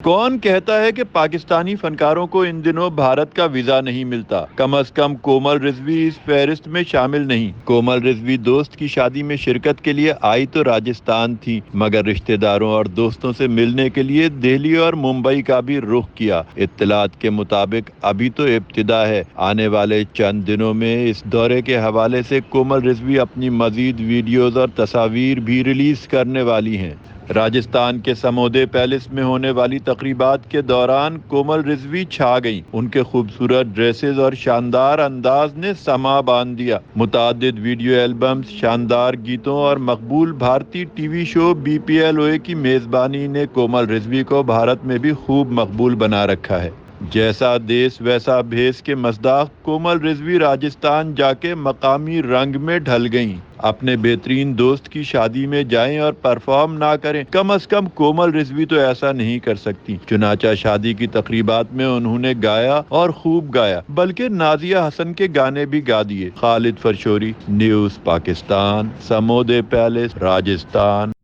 کون کہتا ہے کہ پاکستانی فنکاروں کو ان دنوں بھارت کا ویزا نہیں ملتا؟ کم از کم کومل رضوی اس فہرست میں شامل نہیں۔ کومل رضوی دوست کی شادی میں شرکت کے لیے آئی تو راجستھان تھی، مگر رشتہ داروں اور دوستوں سے ملنے کے لیے دہلی اور ممبئی کا بھی رخ کیا۔ اطلاعات کے مطابق ابھی تو ابتدا ہے، آنے والے چند دنوں میں اس دورے کے حوالے سے کومل رضوی اپنی مزید ویڈیوز اور تصاویر بھی ریلیز کرنے والی ہیں۔ راجستھان کے سمودے پیلس میں ہونے والی تقریبات کے دوران کومل رضوی چھا گئیں۔ ان کے خوبصورت ڈریسز اور شاندار انداز نے سما باندھ دیا۔ متعدد ویڈیو البمز، شاندار گیتوں اور مقبول بھارتی ٹی وی شو BPLOA کی میزبانی نے کومل رضوی کو بھارت میں بھی خوب مقبول بنا رکھا ہے۔ جیسا دیس ویسا بھیس کے مصداق کومل رضوی راجستھان جا کے مقامی رنگ میں ڈھل گئیں۔ اپنے بہترین دوست کی شادی میں جائیں اور پرفارم نہ کریں، کم از کم کومل رضوی تو ایسا نہیں کر سکتی۔ چنانچہ شادی کی تقریبات میں انہوں نے گایا اور خوب گایا، بلکہ نازیہ حسن کے گانے بھی گا دیے۔ خالد فرشوری، نیوز پاکستان، سمودے پیلس، راجستھان۔